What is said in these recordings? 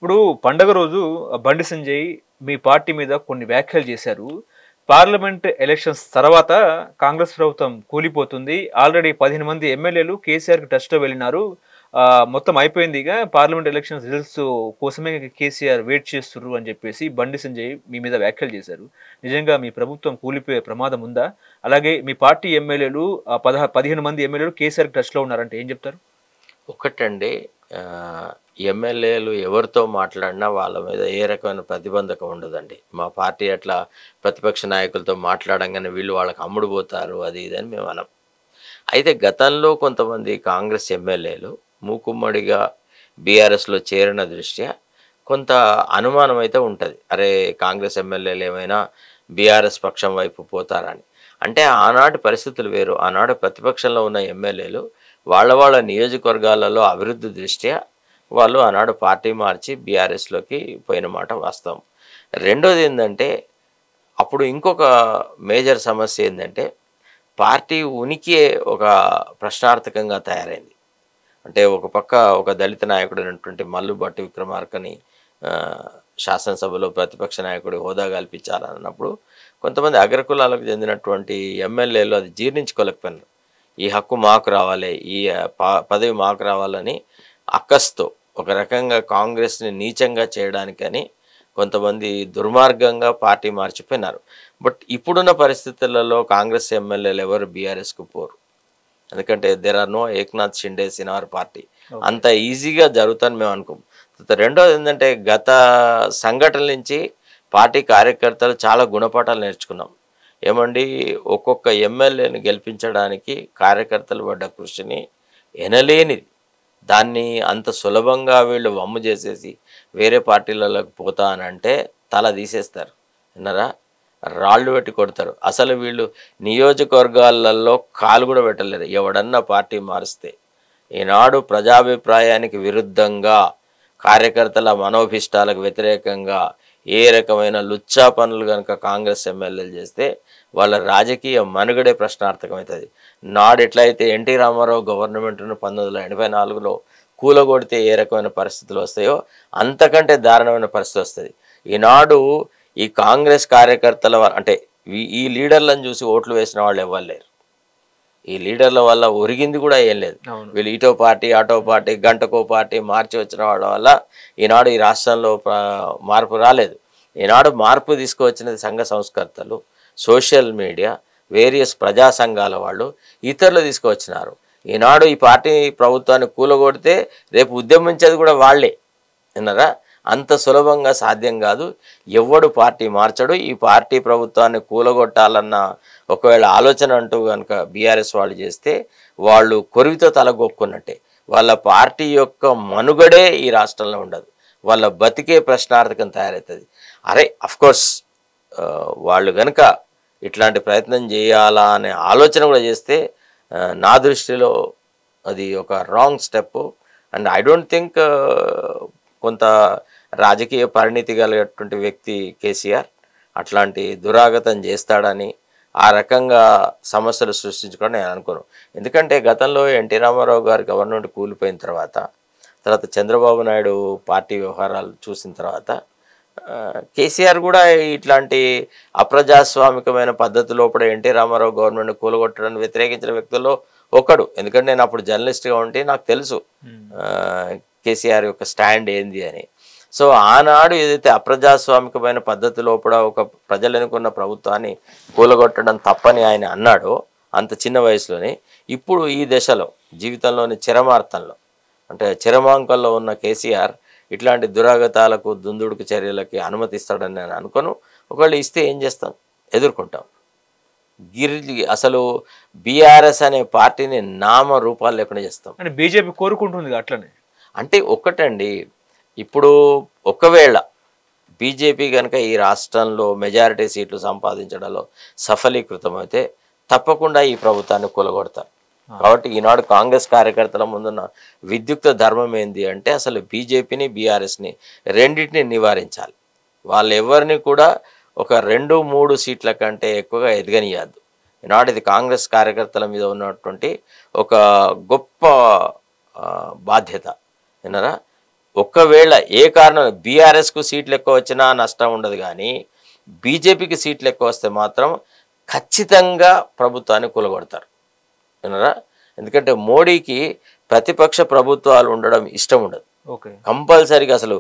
ఇప్పుడు పండగ రోజు బండి సంజయ్ మీ పార్టీ మీద కొన్ని వ్యాఖ్యలు చేశారు. పార్లమెంట్ ఎలక్షన్స్ తర్వాత కాంగ్రెస్ ప్రభుత్వం కూలిపోతుంది. ఆల్రెడీ 15 మంది ఎమ్మెల్యేలు కేసీఆర్‌కి టచ్‌లో వెళ్ళినారు. మొత్తం అయిపోయింది ఇగ. పార్లమెంట్ ఎలక్షన్స్ రిజల్ట్స్ కోసమే కేసీఆర్ వెయిట్ చేస్తుర్రు అని చెప్పేసి బండి సంజయ్ మీ మీద వ్యాఖ్యలు చేశారు. నిజంగా మీ ప్రభుత్వం కూలిపోయే ప్రమాదం ఉందా? అలాగే మీ పార్టీ ఎమ్మెల్యేలు 15 మంది ఎమ్మెల్యేలు కేసీఆర్‌కి టచ్‌లో ఉన్నారంటే ఏం చెప్తారు? ఒకటండి. ఎమ్మెల్యేలు ఎవరితో మాట్లాడినా వాళ్ళ మీద ఏ రకమైన ప్రతిబంధకం ఉండదండి. మా పార్టీ అట్లా ప్రతిపక్ష నాయకులతో మాట్లాడంగానే వీళ్ళు వాళ్ళకి అమ్ముడుపోతారు అది ఇది అని మేము అనం. అయితే గతంలో కొంతమంది కాంగ్రెస్ ఎమ్మెల్యేలు మూకుమ్మడిగా బీఆర్ఎస్‌లో చేరిన దృష్ట్యా కొంత అనుమానం అయితే ఉంటది. అరే! కాంగ్రెస్ ఎమ్మెల్యేలు ఏమైనా బీఆర్ఎస్ పక్షం వైపు పోతారని. అంటే ఆనాటి పరిస్థితులు వేరు. ఆనాడు ప్రతిపక్షంలో ఉన్న ఎమ్మెల్యేలు వాళ్ళ నియోజకవర్గాలలో అభివృద్ధి దృష్ట్యా వాళ్ళు ఆనాడు పార్టీ మార్చి బీఆర్ఎస్‌లోకి పోయిన మాట వాస్తవం. రెండోది ఏందంటే అప్పుడు ఇంకొక మేజర్ సమస్య ఏందంటే పార్టీ ఉనికియే ఒక ప్రశ్నార్థకంగా తయారైంది. అంటే ఒక పక్క ఒక దళిత నాయకుడైనటువంటి మల్లు భట్టి విక్రమార్కని శాసనసభలో ప్రతిపక్ష నాయకుడి హోదా కల్పించాలన్నప్పుడు కొంతమంది అగ్రకులాలకు చెందినటువంటి ఎమ్మెల్యేలు అది జీర్ణించుకోలేకపోయినారు. ఈ హక్కు మాకు రావాలి, ఈ పదవి మాకు రావాలని అక్కస్తో ఒక రకంగా కాంగ్రెస్ని నీచంగా చేయడానికని కొంతమంది దుర్మార్గంగా పార్టీ మార్చిపోయినారు. బట్ ఇప్పుడున్న పరిస్థితులలో కాంగ్రెస్ ఎమ్మెల్యేలు ఎవరు బీఆర్ఎస్కు పోరు. ఎందుకంటే there are no Eknath Shindes in our party. అంత ఈజీగా జరుగుతుందని మేము అనుకోం. రెండోది ఏంటంటే గత సంఘటనల నుంచి పార్టీ కార్యకర్తలు చాలా గుణపాఠాలు నేర్చుకున్నాం. ఏమండి, ఒక్కొక్క ఎమ్మెల్యేని గెలిపించడానికి కార్యకర్తలు పడ్డ కృషిని ఎనలేనిది. దాన్ని అంత సులభంగా వీళ్ళు వమ్ము చేసేసి వేరే పార్టీలలోకి పోతానంటే తల తీసేస్తారు. విన్నారా? రాళ్ళు పెట్టి కొడతారు. అసలు వీళ్ళు నియోజకవర్గాలలో కాలు కూడా పెట్టలేరు ఎవడన్నా పార్టీ మారిస్తే. ఈనాడు ప్రజాభిప్రాయానికి విరుద్ధంగా కార్యకర్తల మనోభిష్టాలకు వ్యతిరేకంగా ఏ రకమైన లుచ్చా పనులు కనుక కాంగ్రెస్ ఎమ్మెల్యేలు చేస్తే వాళ్ళ రాజకీయ మనుగడే ప్రశ్నార్థకమవుతుంది. నాడు ఎట్లయితే ఎన్టీ రామారావు గవర్నమెంట్ను 1984లో కూలగొడితే ఏ రకమైన పరిస్థితులు వస్తాయో అంతకంటే దారుణమైన పరిస్థితి వస్తుంది. ఈనాడు ఈ కాంగ్రెస్ కార్యకర్తల అంటే ఈ లీడర్లను చూసి ఓట్లు వేసిన వాళ్ళు ఎవ్వరు లేరు. ఈ లీడర్ల వల్ల ఒరిగింది కూడా ఏం లేదు. వీళ్ళు ఇటో పార్టీ అటో పార్టీ గంటకో పార్టీ మార్చి వచ్చిన వాళ్ళ వల్ల ఈనాడు ఈ రాష్ట్రంలో మార్పు రాలేదు. ఈనాడు మార్పు తీసుకువచ్చినది సంఘ సంస్కర్తలు, సోషల్ మీడియా, వేరియస్ ప్రజా సంఘాల వాళ్ళు, ఇతరులు తీసుకువచ్చినారు. ఈనాడు ఈ పార్టీ ప్రభుత్వాన్ని కూలగొడితే రేపు ఉద్యమించేది కూడా వాళ్ళే. విన్నారా? అంత సులభంగా సాధ్యం కాదు. ఎవడు పార్టీ మార్చడు. ఈ పార్టీ ప్రభుత్వాన్ని కూలగొట్టాలన్న ఒకవేళ ఆలోచన అంటూ కనుక బీఆర్ఎస్ వాళ్ళు చేస్తే వాళ్ళు కొరివితో తలగొక్కున్నట్టే. వాళ్ళ పార్టీ యొక్క మనుగడే ఈ రాష్ట్రంలో ఉండదు. వాళ్ళ బతికే ప్రశ్నార్థకం తయారవుతుంది. అరే అఫ్కోర్స్ వాళ్ళు కనుక ఇట్లాంటి ప్రయత్నం చేయాలా అనే ఆలోచన కూడా చేస్తే నా దృష్టిలో అది ఒక wrong step. And I don't think కొంత రాజకీయ పరిణితి కలిగినటువంటి వ్యక్తి కేసీఆర్ అట్లాంటి దురాగతం చేస్తాడని ఆ రకంగా సమస్యలు సృష్టించుకోవడం నేను అనుకోను. ఎందుకంటే గతంలో ఎన్టీ రామారావు గారి గవర్నమెంట్ కూలిపోయిన తర్వాత చంద్రబాబు నాయుడు పార్టీ వ్యవహారాలు చూసిన తర్వాత కేసీఆర్ కూడా ఇట్లాంటి అప్రజాస్వామికమైన పద్ధతి లోపల ఎన్టీ రామారావు గవర్నమెంట్ కూలగొట్టడానికి వ్యతిరేకించిన వ్యక్తుల్లో ఒకడు. ఎందుకంటే నేను అప్పుడు జర్నలిస్ట్గా ఉంటే నాకు తెలుసు కేసీఆర్ యొక్క స్టాండ్ ఏంది అని. సో ఆనాడు ఏదైతే అప్రజాస్వామికమైన పద్ధతి లోపల ఒక ప్రజలు ఎన్నుకున్న ప్రభుత్వాన్ని కూలగొట్టడం తప్పని ఆయన అన్నాడో అంత చిన్న వయసులోనే, ఇప్పుడు ఈ దశలో జీవితంలోని చరమార్థంలో అంటే చరమాంకంలో ఉన్న కేసీఆర్ ఇట్లాంటి దురాగతాలకు దుందుడుకు చర్యలకి అనుమతిస్తాడని నేను అనుకోను. ఒకవేళ ఇస్తే ఏం చేస్తాం? ఎదుర్కొంటాం. అసలు బీఆర్ఎస్ అనే పార్టీని నామ రూపాలు లేకుండా చేస్తాం. అంటే బీజేపీ కోరుకుంటుంది అట్లనే. అంటే ఒక్కటండి, ఇప్పుడు ఒకవేళ బీజేపీ కనుక ఈ రాష్ట్రంలో మెజారిటీ సీట్లు సంపాదించడంలో సఫలీకృతమైతే తప్పకుండా ఈ ప్రభుత్వాన్ని కూలగొడతారు. కాబట్టి ఈనాడు కాంగ్రెస్ కార్యకర్తల ముందున్న విద్యుక్త ధర్మం ఏంది అంటే అసలు బీజేపీని బీఆర్ఎస్ని రెండింటిని నివారించాలి. వాళ్ళు ఎవరిని కూడా ఒక 2-3 సీట్ల కంటే ఎక్కువగా ఎదగనియద్దు. ఈనాడు ఇది కాంగ్రెస్ కార్యకర్తల మీద ఉన్నటువంటి ఒక గొప్ప బాధ్యత. విన్నారా? ఒకవేళ ఏ కారణం బీఆర్ఎస్కు సీట్లు ఎక్కువ వచ్చినా నష్టం ఉండదు, కానీ బీజేపీకి సీట్లు ఎక్కువ వస్తే మాత్రం ఖచ్చితంగా ప్రభుత్వాన్ని కూలగొడతారు వినరా. ఎందుకంటే మోడీకి ప్రతిపక్ష ప్రభుత్వాలు ఉండడం ఇష్టం ఉండదు. కంపల్సరీగా అసలు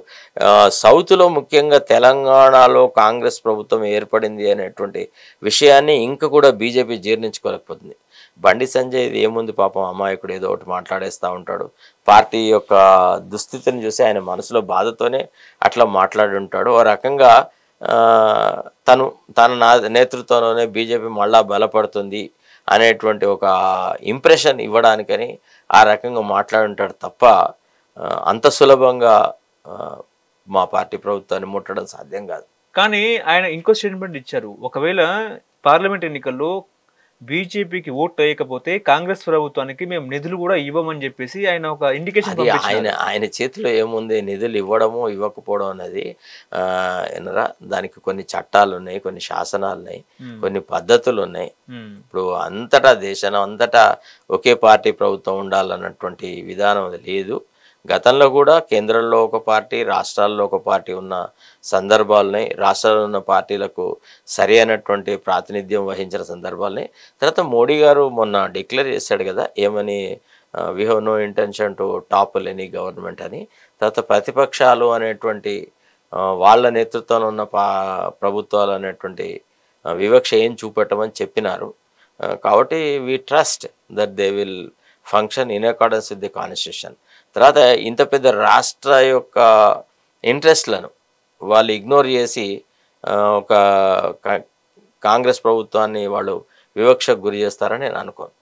సౌత్లో ముఖ్యంగా తెలంగాణలో కాంగ్రెస్ ప్రభుత్వం ఏర్పడింది అనేటువంటి విషయాన్ని ఇంకా కూడా బీజేపీ జీర్ణించుకోలేకపోతుంది. బండి సంజయ్ ఇది ఏముంది పాపం, అమాయకుడు ఏదో ఒకటి మాట్లాడేస్తూ ఉంటాడు. పార్టీ యొక్క దుస్థితిని చూసి ఆయన మనసులో బాధతోనే అట్లా మాట్లాడి ఉంటాడు. ఓ రకంగా తన నేతృత్వంలోనే బీజేపీ మళ్ళా బలపడుతుంది అనేటువంటి ఒక ఇంప్రెషన్ ఇవ్వడానికని ఆ రకంగా మాట్లాడుంటాడు తప్ప అంత సులభంగా మా పార్టీ ప్రభుత్వాన్ని ముట్టడం సాధ్యం కాదు. కానీ ఆయన ఇంకో స్టేట్మెంట్ ఇచ్చారు, ఒకవేళ పార్లమెంట్ ఎన్నికల్లో బీజేపీకి ఓట్ వేయకపోతే కాంగ్రెస్ ప్రభుత్వానికి మేము నిధులు కూడా ఇవ్వమని చెప్పేసి ఆయన ఒక ఇండికేషన్. ఆయన చేతిలో ఏముంది నిధులు ఇవ్వడము ఇవ్వకపోవడం అనేది, దానికి కొన్ని చట్టాలు ఉన్నాయి, కొన్ని శాసనాలు ఉన్నాయి, కొన్ని పద్ధతులు ఉన్నాయి. ఇప్పుడు అంతటా దేశం అంతటా ఒకే పార్టీ ప్రభుత్వం ఉండాలన్నటువంటి విధానం లేదు. గతంలో కూడా కేంద్రంలో ఒక పార్టీ, రాష్ట్రాల్లో ఒక పార్టీ ఉన్న సందర్భాలున్నాయి. రాష్ట్రాల్లో ఉన్న పార్టీలకు సరి అయినటువంటి ప్రాతినిధ్యం వహించిన సందర్భాలున్నాయి. తర్వాత మోడీ గారు మొన్న డిక్లేర్ చేశాడు కదా, ఏమని, we have no intention to topple any government అని. తర్వాత ప్రతిపక్షాలు అనేటువంటి వాళ్ళ నేతృత్వంలో ఉన్న ప్రభుత్వాలు అనేటువంటి వివక్ష ఏం చూపెట్టమని చెప్పినారు. కాబట్టి we trust that they will function in accordance with the constitution. తర్వాత ఇంత పెద్ద రాష్ట్ర యొక్క ఇంట్రెస్ట్లను వాళ్ళు ఇగ్నోర్ చేసి ఒక కాంగ్రెస్ ప్రభుత్వాన్ని వాళ్ళు వివక్షకు గురి చేస్తారని నేను అనుకోను.